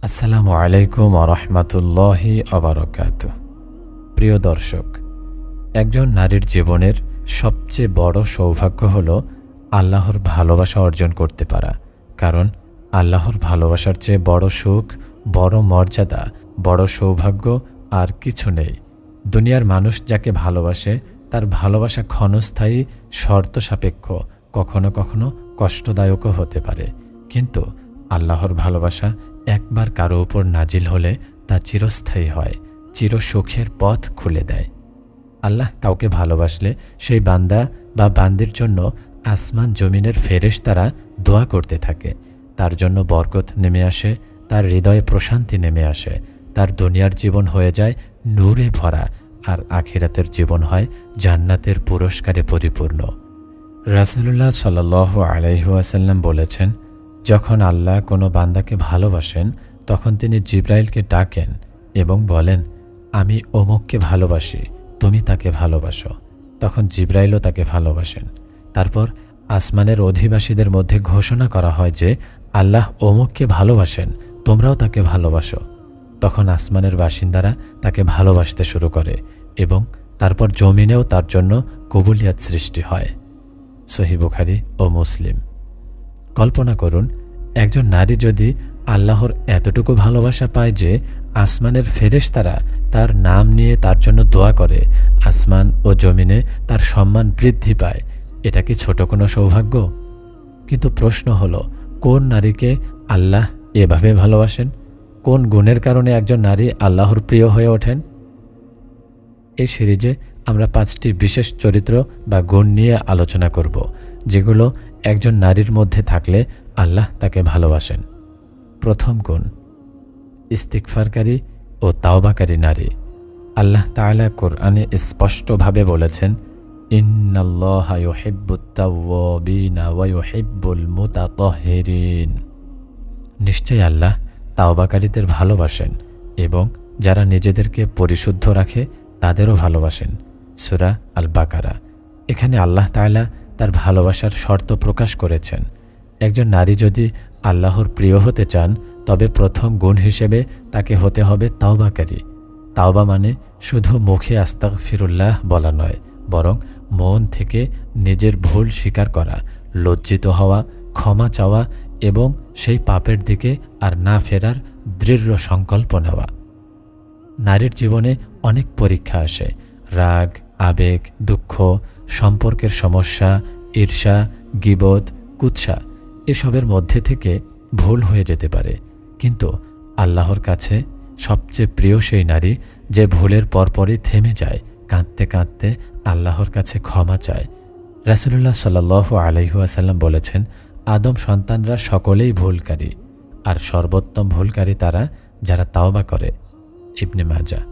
আসসালামু আলাইকুম ওয়া রাহমাতুল্লাহি ওয়া বারাকাতুহু। প্রিয় দর্শক, একজন নারীর জীবনের সবচেয়ে বড় সৌভাগ্য হলো আল্লাহর ভালোবাসা অর্জন করতে পারা। কারণ আল্লাহর ভালোবাসার চেয়ে বড় সুখ, বড় মর্যাদা, বড় সৌভাগ্য আর কিছু নেই। দুনিয়ার মানুষ যাকে ভালোবাসে তার ভালোবাসা ক্ষণস্থায়ী, শর্ত সাপেক্ষ, কখনো কখনো কষ্টদায়কও হতে পারে। কিন্তু আল্লাহর ভালোবাসা একবার কারো উপর নাজিল হলে তা চিরস্থায়ী হয়, চিরসুখের পথ খুলে দেয়। আল্লাহ কাউকে ভালোবাসলে সেই বান্দা বা বান্দির জন্য আসমান জমিনের ফেরেশতারা দোয়া করতে থাকে। তার জন্য বরকত নেমে আসে, তার হৃদয়ে প্রশান্তি নেমে আসে, তার দুনিয়ার জীবন হয়ে যায় নূরে ভরা, আর আখিরাতের জীবন হয় জান্নাতের পুরস্কারে পরিপূর্ণ। রাসূলুল্লাহ সাল্লাল্লাহু আলাইহি ওয়াসাল্লাম বলেছেন, যখন আল্লাহ কোনো বান্দাকে ভালোবাসেন তখন তিনি জিবরাইলকে ডাকেন এবং বলেন, আমি অমুককে ভালোবাসি, তুমি তাকে ভালোবাসো। তখন জিবরাইলও তাকে ভালোবাসেন। তারপর আসমানের অধিবাসীদের মধ্যে ঘোষণা করা হয় যে আল্লাহ অমুককে ভালোবাসেন, তোমরাও তাকে ভালোবাসো। তখন আসমানের বাসিন্দারা তাকে ভালোবাসতে শুরু করে এবং তারপর জমিনেও তার জন্য কবুলিয়াত সৃষ্টি হয়। সহিহ বুখারী ও মুসলিম। কল্পনা করুন, একজন নারী যদি আল্লাহর এতটুকু ভালোবাসা পায় যে আসমানের ফেরেশতারা তার নাম নিয়ে তার জন্য দোয়া করে, আসমান ও জমিনে তার সম্মান বৃদ্ধি পায়, এটা কি ছোট কোনো সৌভাগ্য? কিন্তু প্রশ্ন হলো, কোন নারীকে আল্লাহ এভাবে ভালোবাসেন? কোন গুণের কারণে একজন নারী আল্লাহর প্রিয় হয়ে ওঠেন? এই সিরিজে আমরা 5টি বিশেষ চরিত্র বা গুণ নিয়ে আলোচনা করব, যেগুলো একজন নারীর মধ্যে থাকলে আল্লাহ তাকে ভালোবাসেন। প্রথম গুণ, ইস্তিগফারকারী ও তাওবাকারী নারী। আল্লাহ তাআলা কোরআনে স্পষ্টভাবে বলেছেন, ইন্নাল্লাহা ইউহিব্বুত তাওয়াবিনা ওয়া ইউহিব্বুল মুতাতাহহিরিন। নিশ্চয়ই আল্লাহ তাওবাকারীদের ভালোবাসেন এবং যারা নিজেদেরকে পরিশুদ্ধ রাখে তাদেরও ভালোবাসেন। সূরা আল বাকারা। এখানে আল্লাহ তাআলা তার ভালোবাসার শর্ত প্রকাশ করেছেন। একজন নারী যদি আল্লাহর প্রিয় হতে চান তবে প্রথম গুণ হিসেবে তাকে হতে হবে তাওবাকারী। তাওবা মানে শুধু মুখে আস্তাগফিরুল্লাহ বলা নয়, বরং মন থেকে নিজের ভুল স্বীকার করা, লজ্জিত হওয়া, ক্ষমা চাওয়া এবং সেই পাপের দিকে আর না ফেরার দৃঢ় সংকল্প নেওয়া। নারীর জীবনে অনেক পরীক্ষা আসে, রাগ, আবেগ, দুঃখ, সম্পর্কের সমস্যা, ঈর্ষা, গীবত, কুৎসা, এসবের মধ্যে থেকে ভুল হয়ে যেতে পারে। কিন্তু আল্লাহর কাছে সবচেয়ে প্রিয় সেই নারী যে ভুলের পরপরই থেমে যায়, কাঁদতে কাঁদতে আল্লাহর কাছে ক্ষমা চায়। রাসূলুল্লাহ সাল্লাল্লাহু আলাইহি ওয়াসাল্লাম বলেছেন, আদম সন্তানরা সকলেই ভুলকারী, আর সর্বোত্তম ভুলকারী তারা যারা তাওবা করে। ইবনে মাজাহ।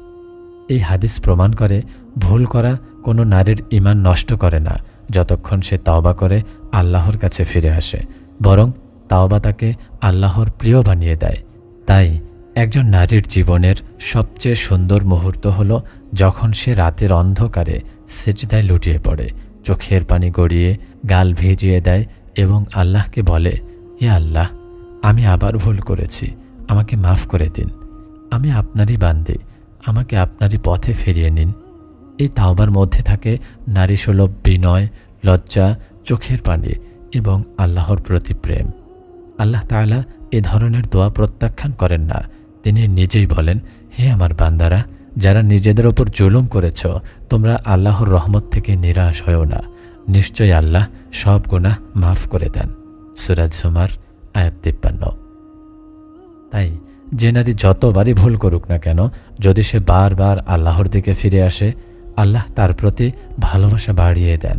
এই হাদিস প্রমাণ করে ভুল করা কোনো নারীর ঈমান নষ্ট করে না যতক্ষণ সে তাওবা করে আল্লাহর কাছে ফিরে আসে, বরং তাওবা তাকে আল্লাহর প্রিয় বানিয়ে দেয়। তাই একজন নারীর জীবনের সবচেয়ে সুন্দর মুহূর্ত হলো যখন সে রাতের অন্ধকারে সিজদায় লুটিয়ে পড়ে, চোখের পানি গড়িয়ে গাল ভিজিয়ে দেয় এবং আল্লাহকে বলে, হে আল্লাহ, আমি আবার ভুল করেছি, আমাকে মাফ করে দিন, আমি আপনারই বান্দী, আমাকে আপনারই পথে ফিরিয়ে নিন। এই তাওবার মধ্যে থাকে নারীসুলভ বিনয়, লজ্জা, চোখের পানি এবং আল্লাহর প্রতি প্রেম। আল্লাহ তাআলা এ ধরনের দোয়া প্রত্যাখ্যান করেন না। তিনি নিজেই বলেন, হে আমার বান্দারা, যারা নিজেদের ওপর জুলুম করেছ, তোমরা আল্লাহর রহমত থেকে নিরাশ হও না, নিশ্চয়ই আল্লাহ সব গুনাহ মাফ করে দেন। সূরা জুমার আয়াত 53। তাই যে নারী যতবারই ভুল করুক না কেন, যদি সে বারবার আল্লাহর দিকে ফিরে আসে, আল্লাহ তার প্রতি ভালোবাসা বাড়িয়ে দেন।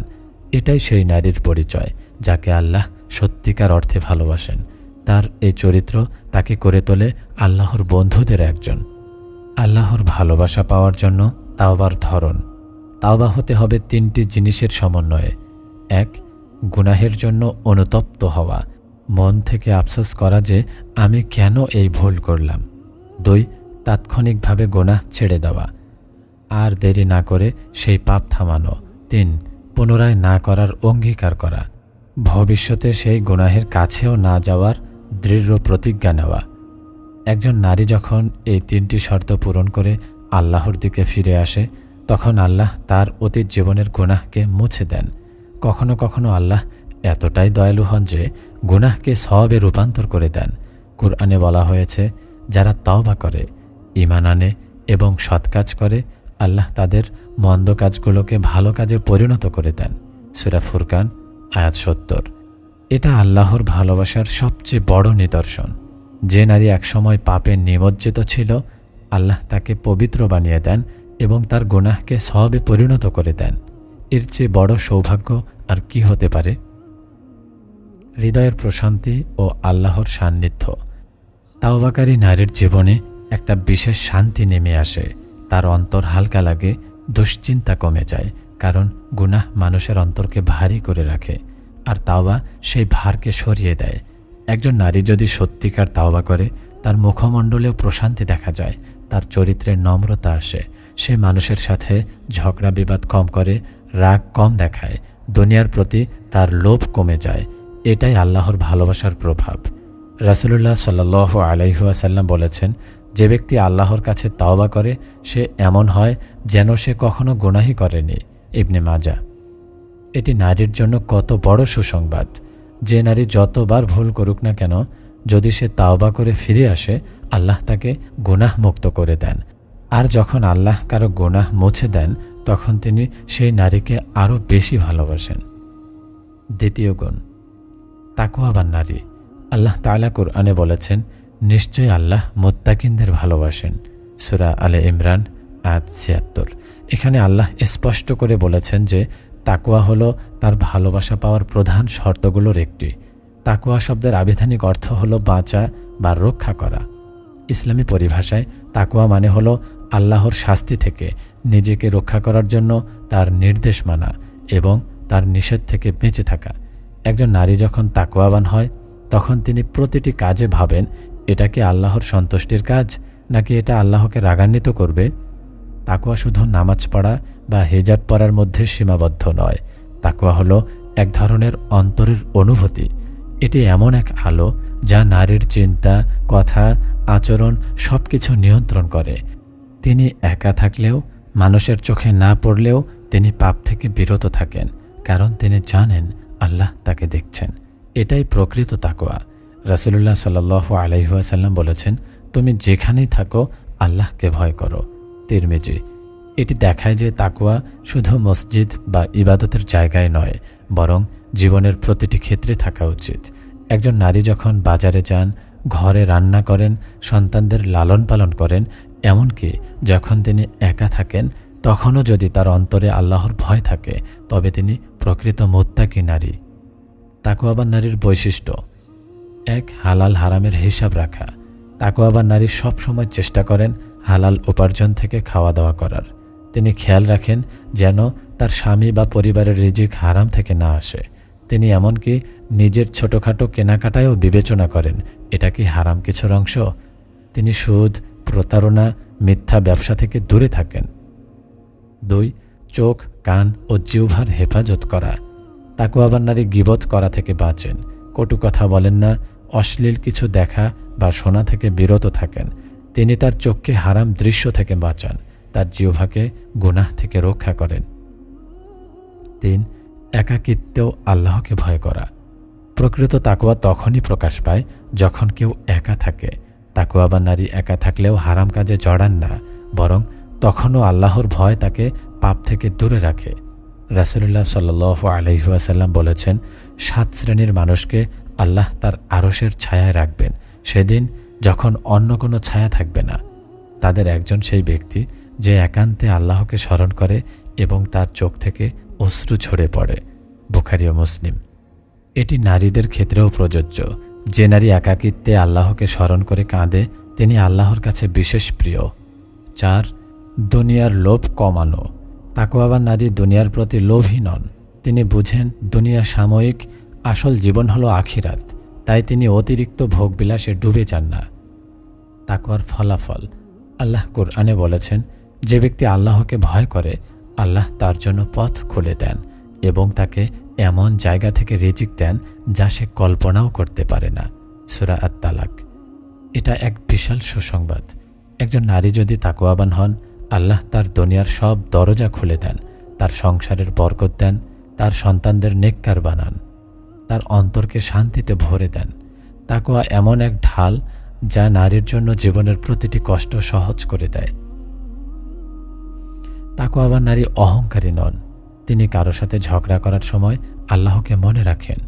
এটাই সেই নারীর পরিচয় যাকে আল্লাহ সত্যিকার অর্থে ভালোবাসেন। তার এই চরিত্র তাকে করে তোলে আল্লাহর বন্ধুদের একজন। আল্লাহর ভালোবাসা পাওয়ার জন্য তাওবার ধরন। তাওবা হতে হবে 3টি জিনিসের সমন্বয়ে। 1. গুনাহের জন্য অনুতপ্ত হওয়া, মন থেকে আফসোস করা যে আমি কেন এই ভুল করলাম। 2. তাৎক্ষণিকভাবে গুনাহ ছেড়ে দেওয়া, আর দেরি না করে সেই পাপ থামানো। 3. পুনরায় না করার অঙ্গীকার করা, ভবিষ্যতে সেই গুনাহের কাছেও না যাওয়ার দৃঢ় প্রতিজ্ঞা নেওয়া। একজন নারী যখন এই 3টি শর্ত পূরণ করে আল্লাহর দিকে ফিরে আসে, তখন আল্লাহ তার অতীত জীবনের গুনাহকে মুছে দেন। কখনো কখনো আল্লাহ এতটাই দয়ালু হন যে গুনাহকে সওয়াবে রূপান্তর করে দেন। কুরআনে বলা হয়েছে, যারা তওবা করে, ঈমান আনে এবং সৎ কাজ করে, আল্লাহ তাদের মন্দ কাজগুলোকে ভালো কাজে পরিণত করে দেন। সূরা ফুরকান আয়াত 70। এটা আল্লাহর ভালোবাসার সবচেয়ে বড় নিদর্শন। যে নারী একসময় পাপে নিমজ্জিত ছিল, আল্লাহ তাকে পবিত্র বানিয়ে দেন এবং তার গুনাহকে সওয়াবে পরিণত করে দেন। এর চেয়ে বড় সৌভাগ্য আর কি হতে পারে? হৃদয়ের প্রশান্তি ও আল্লাহর সান্নিধ্য। তাওবাকারী নারীর জীবনে একটা বিশেষ শান্তি নেমে আসে। তার অন্তর হালকা লাগে, দুশ্চিন্তা কমে যায়, কারণ গুনাহ মানুষের অন্তরকে ভারী করে রাখে, আর তাওবা সেই ভারকে সরিয়ে দেয়। একজন নারী যদি সত্যিকার তাওবা করে, তার মুখমণ্ডলেও প্রশান্তি দেখা যায়, তার চরিত্রে নম্রতা আসে, সে মানুষের সাথে ঝগড়া বিবাদ কম করে, রাগ কম দেখায়, দুনিয়ার প্রতি তার লোভ কমে যায়। এটাই আল্লাহর ভালোবাসার প্রভাব। রাসূলুল্লাহ সাল্লাল্লাহু আলাইহি ওয়াসাল্লাম বলেছেন, যে ব্যক্তি আল্লাহর কাছে তাওবা করে, সে এমন হয় যেন সে কখনো গুনাহই করেনি। ইবনে মাজাহ। এটি নারীর জন্য কত বড় সুসংবাদ। যে নারী যতবার ভুল করুক না কেন, যদি সে তাওবা করে ফিরে আসে, আল্লাহ তাকে গুনাহ মুক্ত করে দেন। আর যখন আল্লাহ কারো গুনাহ মুছে দেন, তখন তিনি সেই নারীকে আরও বেশি ভালোবাসেন। দ্বিতীয় গুণ, তাকওয়াবান নারী। আল্লাহ তাআলা কুরআনে বলেছেন, নিশ্চয়ই আল্লাহ মুত্তাকিনদের ভালোবাসেন। সূরা আলে ইমরান আয়াত ৭৬। এখানে আল্লাহ স্পষ্ট করে বলেছেন যে তাকওয়া হলো তার ভালোবাসা পাওয়ার প্রধান শর্তগুলোর একটি। তাকওয়া শব্দের আবিধানিক অর্থ হলো বাঁচা বা রক্ষা করা। ইসলামী পরিভাষায় তাকওয়া মানে হলো আল্লাহর শাস্তি থেকে নিজেকে রক্ষা করার জন্য তার নির্দেশ মানা এবং তার নিষেধ থেকে বেঁচে থাকা। একজন নারী যখন তাকওয়াবান হয়, তখন তিনি প্রতিটি কাজে ভাবেন, এটা কি আল্লাহর সন্তুষ্টির কাজ, নাকি এটা আল্লাহকে রাগান্বিত করবে। তাকওয়া শুধু নামাজ পড়া বা হিজাব পরার মধ্যে সীমাবদ্ধ নয়। তাকওয়া হলো এক ধরনের অন্তরের অনুভূতি। এটি এমন এক আলো যা নারীর চিন্তা, কথা, আচরণ সবকিছু নিয়ন্ত্রণ করে। তিনি একা থাকলেও, মানুষের চোখে না পড়লেও তিনি পাপ থেকে বিরত থাকেন, কারণ তিনি জানেন আল্লাহ তাকে দেখছেন। এটাই প্রকৃত তাকওয়া। রাসূলুল্লাহ সাল্লাল্লাহু আলাইহি ওয়াসাল্লাম বলেছেন, তুমি যেখানেই থাকো আল্লাহকে ভয় করো। তিরমিজি। এটি দেখায় যে তাকওয়া শুধু মসজিদ বা ইবাদতের জায়গায় নয়, বরং জীবনের প্রতিটি ক্ষেত্রে থাকা উচিত। একজন নারী যখন বাজারে যান, ঘরে রান্না করেন, সন্তানদের লালন পালন করেন, এমনকি যখন তিনি একা থাকেন, তখনও যদি তার অন্তরে আল্লাহর ভয় থাকে, তবে তিনি প্রকৃত মুত্তাকি নারী। তাকওয়াবান নারীর বৈশিষ্ট্য: ১. হালাল হারামের হিসাব রাখা। তাকওয়াবান নারী সব সময় চেষ্টা করেন হালাল উপার্জন থেকে খাওয়া দাওয়া করার। তিনি খেয়াল রাখেন যেন তার স্বামী বা পরিবারের রিজিক হারাম থেকে না আসে। তিনি এমনকি নিজের ছোটোখাটো কেনাকাটায়ও বিবেচনা করেন, এটা কি হারাম কিছুর অংশ। তিনি সুদ, প্রতারণা, মিথ্যা ব্যবসা থেকে দূরে থাকেন। ২. চোখ, কান ও জিহ্বার হেফাজত করা। তাকওয়াবান নারী গীবত করা থেকে বাঁচেন, কটু কথা বলেন না, অশ্লীল কিছু দেখা বা শোনা থেকে বিরত থাকেন। তিনি তার চোখকে হারাম দৃশ্য থেকে বাঁচান, তার জিহ্বাকে গুনাহ থেকে রক্ষা করেন। ৩. একাকিত্বেও আল্লাহকে ভয় করা। প্রকৃত তাকওয়া তখনই প্রকাশ পায় যখন কেউ একা থাকে। তাকওয়াবান নারী একা থাকলেও হারাম কাজে জড়ান না, বরং তখনও আল্লাহর ভয় তাকে পাপ থেকে দূরে রাখে। রাসূলুল্লাহ সাল্লাল্লাহু আলাইহি ওয়াসাল্লাম বলেছেন, ৭ শ্রেণীর মানুষকে আল্লাহ তার আরশের ছায়ায় রাখবেন সেদিন যখন অন্য কোনো ছায়া থাকবে না। তাদের একজন সেই ব্যক্তি যে একান্তে আল্লাহকে স্মরণ করে এবং তার চোখ থেকে অশ্রু ঝরে পড়ে। বুখারী ও মুসলিম। এটি নারীদের ক্ষেত্রেও প্রযোজ্য। যে নারী একাকিত্বে আল্লাহকে স্মরণ করে কাঁদে, তিনি আল্লাহর কাছে বিশেষ প্রিয়। ৪. দুনিয়ার লোভ কমানো। তাকওয়াবান নারী দুনিয়ার প্রতি লোভী নন। তিনি বুঝেন দুনিয়া সাময়িক, আসল জীবন হলো আখিরাত। তাই তিনি অতিরিক্ত ভোগবিলাসে ডুবে যান না। তাকওয়ার ফলাফল: আল্লাহ কুরআনে বলেছেন, যে ব্যক্তি আল্লাহকে ভয় করে, আল্লাহ তার জন্য পথ খুলে দেন এবং তাকে এমন জায়গা থেকে রিজিক দেন যা সে কল্পনাও করতে পারে না। সূরা আত-তালাক। এটা এক বিশাল সুসংবাদ। একজন নারী যদি তাকওয়াবান হন, আল্লাহ তার দুনিয়ার সব দরজা খুলে দেন, তার সংসারের বরকত দেন, তার সন্তানদের নেককার বানান, তার অন্তরকে শান্তিতে ভরে দেন। তাকওয়া এমন এক ঢাল যা নারীর জন্য জীবনের প্রতিটি কষ্ট সহজ করে দেয়। তাকওয়াবান নারী অহংকারী নন। তিনি কারো সাথে ঝগড়া করার সময় আল্লাহকে মনে রাখেন।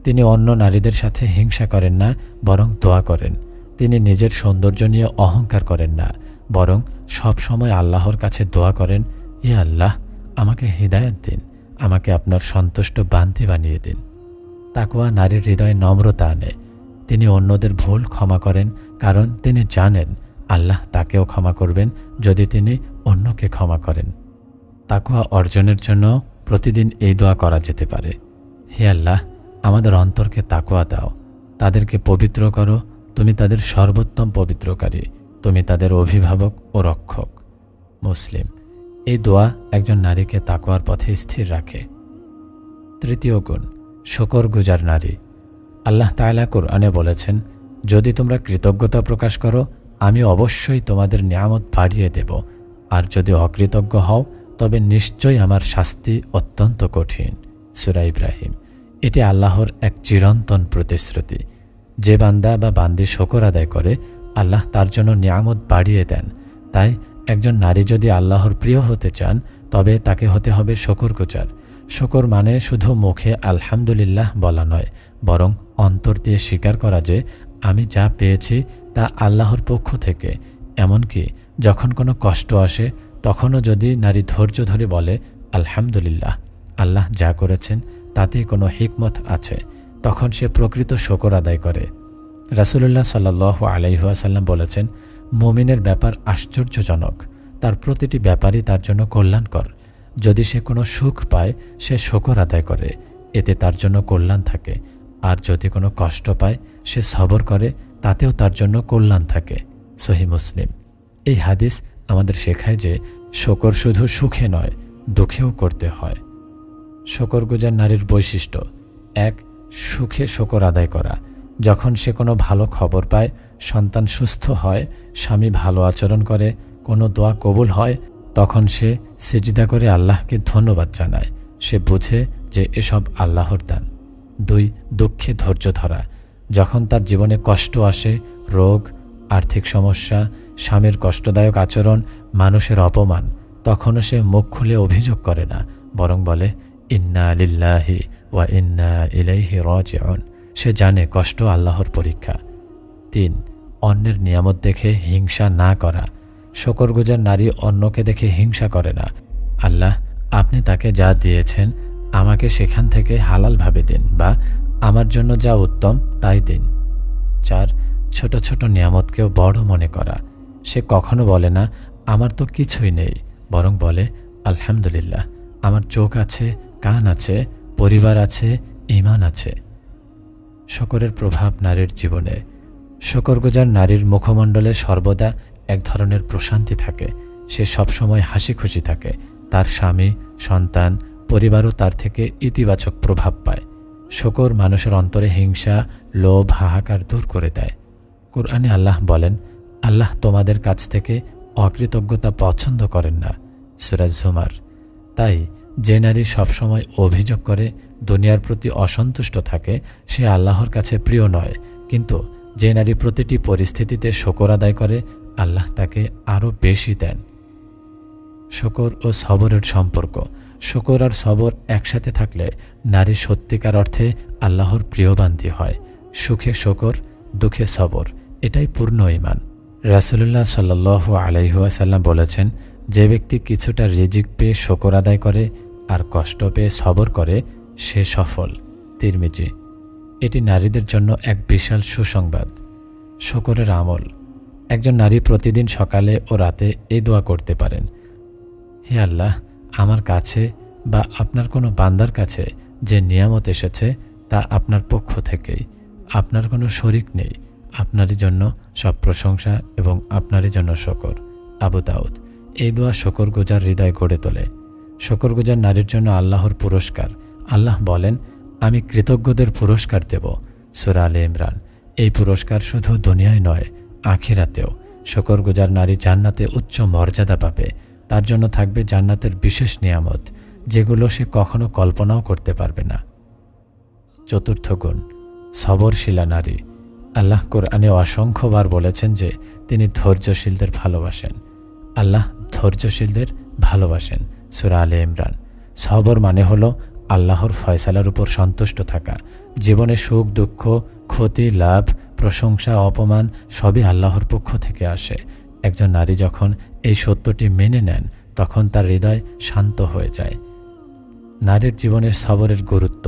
তিনি অন্য নারীদের সাথে হিংসা করেন না, বরং দোয়া করেন। তিনি নিজের সৌন্দর্য নিয়ে অহংকার করেন না, বরং সব সময় আল্লাহর কাছে দোয়া করেন, ইয়া আল্লাহ, আমাকে হিদায়াত দিন, আমাকে আপনার সন্তুষ্ট বান্দি বানিয়ে দিন। তাকওয়া নারীর হৃদয়ে নম্রতা আনে। তিনি অন্যদের ভুল ক্ষমা করেন, কারণ তিনি জানেন আল্লাহ তাকেও ক্ষমা করবেন যদি তিনি অন্যকে ক্ষমা করেন। তাকওয়া অর্জনের জন্য প্রতিদিন এই দোয়া করা যেতে পারে, হে আল্লাহ, আমাদের অন্তরকে তাকওয়া দাও, তাদেরকে পবিত্র করো, তুমি তাদের সর্বোত্তম পবিত্রকারী, তুমি তাদের অভিভাবক ও রক্ষক। মুসলিম। এই দোয়া একজন নারীকে তাকওয়ার পথে স্থির রাখে। তৃতীয় গুণ, শুকরগুজার নারী। আল্লাহ তাআলা কোরআনে বলেছেন, যদি তোমরা কৃতজ্ঞতা প্রকাশ করো, আমি অবশ্যই তোমাদের নিয়ামত বাড়িয়ে দেব, আর যদি অকৃতজ্ঞ হও তবে নিশ্চয়ই আমার শাস্তি অত্যন্ত কঠিন। সূরা ইব্রাহিম। এটি আল্লাহর এক চিরন্তন প্রতিশ্রুতি। যে বান্দা বা বান্দি শুকর আদায় করে, আল্লাহ তার জন্য নিয়ামত বাড়িয়ে দেন। তাই একজন নারী যদি আল্লাহর প্রিয় হতে চান, তবে তাকে হতে হবে শুকরগুজার। শুকর মানে শুধু মুখে আলহামদুলিল্লাহ বলা নয়, বরং অন্তর দিয়ে স্বীকার করা যে আমি যা পেয়েছি তা আল্লাহর পক্ষ থেকে। এমনকি যখন কোনো কষ্ট আসে, তখনও যদি নারী ধৈর্য ধরে বলে, আলহামদুলিল্লাহ, আল্লাহ যা করেছেন তাতে কোনো হিকমত আছে, তখন সে প্রকৃত শুকর আদায় করে। রাসূলুল্লাহ সাল্লাল্লাহু আলাইহি ওয়াসাল্লাম বলেছেন, মুমিনের ব্যাপার আশ্চর্যজনক, তার প্রতিটি ব্যাপারই তার জন্য কল্যাণকর। যদি সে কোনো সুখ পায়, সে শুকর আদায় করে, এতে তার জন্য কল্যাণ থাকে। আর যদি কোনো কষ্ট পায়, সে সবর করে, তাতেও তার জন্য কল্যাণ থাকে। সহিহ মুসলিম। এই হাদিস আমাদের শেখায় যে শুকর শুধু সুখে নয়, দুঃখেও করতে হয়। শুকরগুজার নারীর বৈশিষ্ট্য: 1. সুখে শুকর আদায় করা। যখন সে কোনো ভালো খবর পায়, সন্তান সুস্থ হয়, স্বামী ভালো আচরণ করে, কোনো দোয়া কবুল হয়, তখন সে সিজদা করে আল্লাহকে ধন্যবাদ জানায়। সে বুঝে যে এসব আল্লাহর দান। 2. দুঃখে ধৈর্য ধরা। যখন তার জীবনে কষ্ট আসে, রোগ, আর্থিক সমস্যা, স্বামীর কষ্টদায়ক আচরণ, মানুষের অপমান, তখনও সে মুখ খুলে অভিযোগ করে না, বরং বলে, ইন্না লিল্লাহি ওয়া ইন্না ইলাইহি রাজিউন। সে জানে কষ্ট আল্লাহর পরীক্ষা। 3. অন্যের নিয়ামত দেখে হিংসা না করা। শুকরগুজার নারী অন্যকে দেখে হিংসা করে না। আল্লাহ, আপনি তাকে যা দিয়েছেন আমাকে সেখান থেকে হালালভাবে দিন, বা আমার জন্য যা উত্তম তাই দিন। 4. ছোট ছোট নিয়ামতকেও বড় মনে করা। সে কখনো বলে না, আমার তো কিছুই নেই, বরং বলে, আলহামদুলিল্লাহ, আমার চোখ আছে, কান আছে, পরিবার আছে, ঈমান আছে। শুকরের প্রভাব নারীর জীবনে। শুকরগুজার নারীর মুখমণ্ডলে সর্বদা এক ধরনের প্রশান্তি থাকে। সে সবসময় হাসি খুশি থাকে। তার স্বামী, সন্তান, পরিবারও তার থেকে ইতিবাচক প্রভাব পায়। শুকর মানুষের অন্তরে হিংসা, লোভ, হাহাকার দূর করে দেয়। কুরআনে আল্লাহ বলেন, আল্লাহ তোমাদের কাছ থেকে অকৃতজ্ঞতা পছন্দ করেন না। সূরা জুমার। তাই যে নারী সবসময় অভিযোগ করে, দুনিয়ার প্রতি অসন্তুষ্ট থাকে, সে আল্লাহর কাছে প্রিয় নয়। কিন্তু যে নারী প্রতিটি পরিস্থিতিতে শুকর আদায় করে, আল্লাহ তাকে আরও বেশি দেন। শুকর ও সবরের সম্পর্ক। শুকর আর সবর একসাথে থাকলে নারী সত্যিকার অর্থে আল্লাহর প্রিয় বান্দি হয়। সুখে শুকর, দুঃখে সবর, এটাই পূর্ণ ঈমান। রাসূলুল্লাহ সাল্লাল্লাহু আলাইহি ওয়াসাল্লাম বলেছেন, যে ব্যক্তি কিছুটা রিজিক পেয়ে শুকর আদায় করে আর কষ্ট পেয়ে সবর করে, সে সফল। তিরমিজি। এটি নারীদের জন্য এক বিশাল সুসংবাদ। শুকরের আমল। একজন নারী প্রতিদিন সকালে ও রাতে এই দোয়া করতে পারেন, হে আল্লাহ, আমার কাছে বা আপনার কোনো বান্দার কাছে যে নিয়ামত এসেছে তা আপনার পক্ষ থেকেই। আপনার কোনো শরিক নেই। আপনারই জন্য সব প্রশংসা এবং আপনারই জন্য শুকর। আবু দাউদ। এই দোয়া শুকরগুজার হৃদয় গড়ে তোলে। শুকরগুজার নারীর জন্য আল্লাহর পুরস্কার। আল্লাহ বলেন, আমি কৃতজ্ঞদের পুরস্কার দেব। সূরা আলে ইমরান। এই পুরস্কার শুধু দুনিয়ায় নয়, আখিরাতেও। শুকরগুজার নারী জান্নাতে উচ্চ মর্যাদা পাবে, তার জন্য থাকবে জান্নাতের বিশেষ নিয়ামত যেগুলো সে কখনো কল্পনাও করতে পারবে না। চতুর্থ গুণ, সবরশীলা নারী। আল্লাহ কোরআনে অসংখ্যবার বলেছেন যে তিনি ধৈর্যশীলদের ভালোবাসেন। আল্লাহ ধৈর্যশীলদের ভালোবাসেন। সূরা আলে ইমরান। সবর মানে হলো আল্লাহর ফয়সালার উপর সন্তুষ্ট থাকা। জীবনে সুখ দুঃখ, ক্ষতি লাভ, প্রশংসা অপমান সবই আল্লাহর পক্ষ থেকে আসে। একজন নারী যখন এই সত্যটি মেনে নেন তখন তার হৃদয় শান্ত হয়ে যায়। নারীর জীবনের সবরের গুরুত্ব।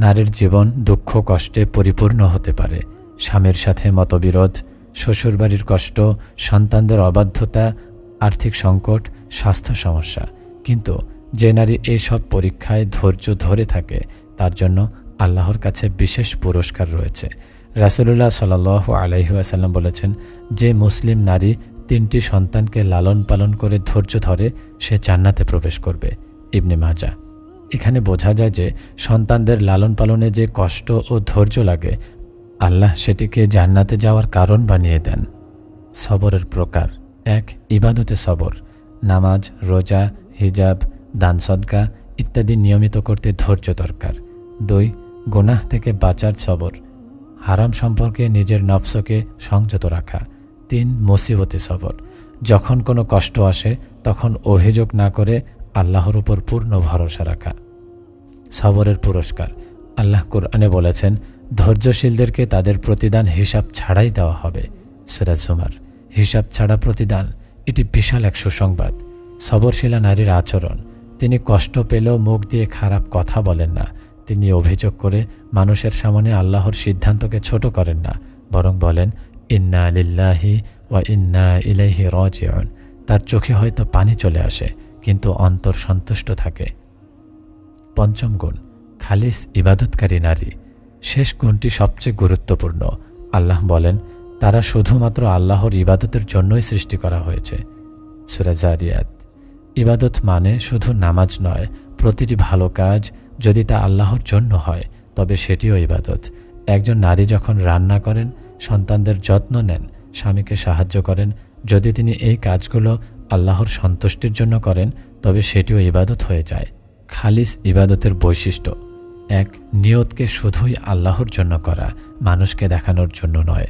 নারীর জীবন দুঃখ কষ্টে পরিপূর্ণ হতে পারে। স্বামীর সাথে মতবিরোধ, শ্বশুরবাড়ির কষ্ট, সন্তানদের অবাধ্যতা, আর্থিক সংকট, স্বাস্থ্য সমস্যা। কিন্তু যে নারী এই সব পরীক্ষায় ধৈর্য ধরে থাকে তার জন্য আল্লাহর কাছে বিশেষ পুরস্কার রয়েছে। রাসূলুল্লাহ সাল্লাল্লাহু আলাইহি ওয়াসাল্লাম বলেছেন, যে মুসলিম নারী 3টি সন্তানকে লালন পালন করে ধৈর্য ধরে সে জান্নাতে প্রবেশ করবে। ইবনে মাজাহ। এখানে বোঝা যায় যে সন্তানদের লালন পালনে যে কষ্ট ও ধৈর্য লাগে আল্লাহ সেটিকে জান্নাতে যাওয়ার কারণ বানিয়ে দেন। সবরের প্রকার। 1. ইবাদতে সবর। নামাজ, রোজা, হিজাব, দান সদকা ইত্যাদি নিয়মিত করতে ধৈর্য দরকার। 2. গুনাহ থেকে বাঁচার সবর। হারাম সম্পর্কে নিজের নফসকে সংযত রাখা। 3. মুসিবতে সবর। যখন কোনো কষ্ট আসে তখন অভিযোগ না করে আল্লাহর উপর পূর্ণ ভরসা রাখা। সবরের পুরস্কার। আল্লাহ কোরআনে বলেছেন, ধৈর্যশীলদেরকে তাদের প্রতিদান হিসাব ছাড়াই দেওয়া হবে। সূরা জুমার। হিসাব ছাড়া প্রতিদান, এটি বিশাল এক সুসংবাদ। সবরশীলা নারীর আচরণ। তিনি কষ্ট পেলেও মুখ দিয়ে খারাপ কথা বলেন না। তিনি অভিযোগ করে মানুষের সামনে আল্লাহর সিদ্ধান্তকে ছোট করেন না, বরং বলেন, ইন্না লিল্লাহি ওয়া ইন্না ইলাইহি রাজিউন। তার চোখে হয়তো পানি চলে আসে কিন্তু অন্তর সন্তুষ্ট থাকে। 5ম গুণ, খালিস ইবাদতকারী নারী। শেষ গুণটি সবচেয়ে গুরুত্বপূর্ণ। আল্লাহ বলেন, তারা শুধুমাত্র আল্লাহর ইবাদতের জন্যই সৃষ্টি করা হয়েছে। সূরা যারিয়াত। ইবাদত মানে শুধু নামাজ নয়, প্রতিটি ভালো কাজ যদি তা আল্লাহর জন্য হয় তবে সেটিও ইবাদত। একজন নারী যখন রান্না করেন, সন্তানদের যত্ন নেন, স্বামীকে সাহায্য করেন, যদি তিনি এই কাজগুলো আল্লাহর সন্তুষ্টির জন্য করেন তবে সেটিও ইবাদত হয়ে যায়। খালিস ইবাদতের বৈশিষ্ট্য। 1. নিয়তকে শুধুই আল্লাহর জন্য করা, মানুষকে দেখানোর জন্য নয়।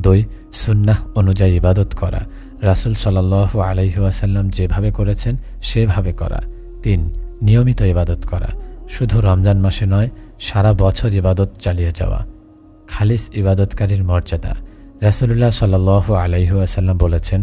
2. সুন্নাহ অনুযায়ী ইবাদত করা, রাসূল সাল্লাল্লাহু আলাইহি ওয়াসাল্লাম যেভাবে করেছেন সেভাবে করা। 3. নিয়মিত ইবাদত করা, শুধু রমজান মাসে নয়, সারা বছর ইবাদত চালিয়ে যাওয়া। খালিস ইবাদতকারীর মর্যাদা। রাসূলুল্লাহ সাল্লাল্লাহু আলাইহি ওয়াসাল্লাম বলেছেন,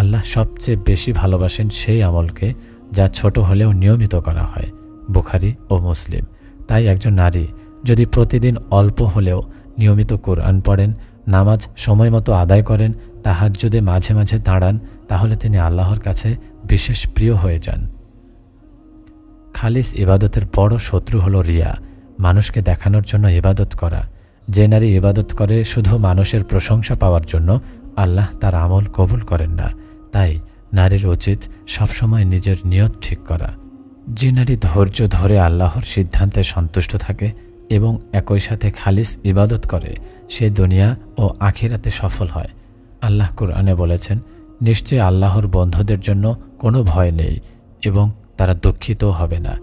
আল্লাহ সবচেয়ে বেশি ভালোবাসেন সেই আমলকে যা ছোট হলেও নিয়মিত করা হয়। বুখারী ও মুসলিম। তাই একজন নারী যদি প্রতিদিন অল্প হলেও নিয়মিত কোরআন পড়েন, নামাজ সময়মতো আদায় করেন, তাহাজ্জুদে মাঝে মাঝে দাঁড়ান, তাহলে তিনি আল্লাহর কাছে বিশেষ প্রিয় হয়ে যান। খালিস ইবাদতের বড় শত্রু হলো রিয়া, মানুষকে দেখানোর জন্য ইবাদত করা। যে নারী ইবাদত করে শুধু মানুষের প্রশংসা পাওয়ার জন্য, আল্লাহ তার আমল কবুল করেন না। তাই নারীর উচিত সবসময় নিজের নিয়ত ঠিক করা। যে নারী ধৈর্য ধরে আল্লাহর সিদ্ধান্তে সন্তুষ্ট থাকে এবং একই সাথে খালিস ইবাদত করে, সে দুনিয়া ও আখিরাতে সফল হয়। আল্লাহ কোরআনে বলেছেন, নিশ্চয় আল্লাহর বন্ধুদের জন্য কোনো ভয় নেই এবং তারা দুঃখিতও হবে না,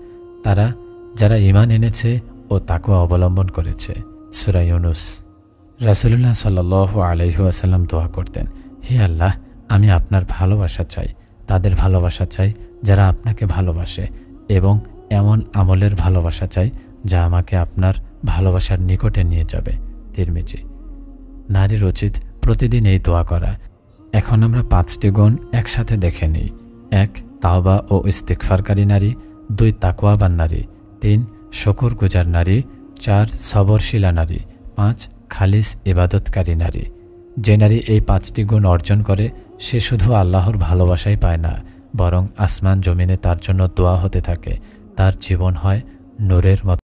তারা যারা ঈমান এনেছে ও তাকওয়া অবলম্বন করেছে। সূরা ইউনূস। রাসূলুল্লাহ সাল্লাল্লাহু আলাইহি ওয়াসাল্লাম দোয়া করতেন, হে আল্লাহ, আমি আপনার ভালোবাসা চাই, তাদের ভালোবাসা চাই যারা আপনাকে ভালোবাসে, এবং এমন আমলের ভালোবাসা চাই যা আমাকে আপনার ভালোবাসার নিকটে নিয়ে যাবে। তিরমিজি। নারীর উচিত প্রতিদিন এই দোয়া করা। এখন আমরা 5টি গুণ একসাথে দেখে নিই। 1. তাওবা ও ইস্তিগফারকারী নারী। 2. তাকওয়াবান নারী। 3. শুকরগুজার নারী। 4. সবরশীলা নারী। 5. খালিস ইবাদতকারী নারী। যে নারী এই 5টি গুণ অর্জন করে সে শুধু আল্লাহর ভালোবাসাই পায় না, বরং আসমান জমিনে তার জন্য দোয়া হতে থাকে। তার জীবন হয় নূরের মতো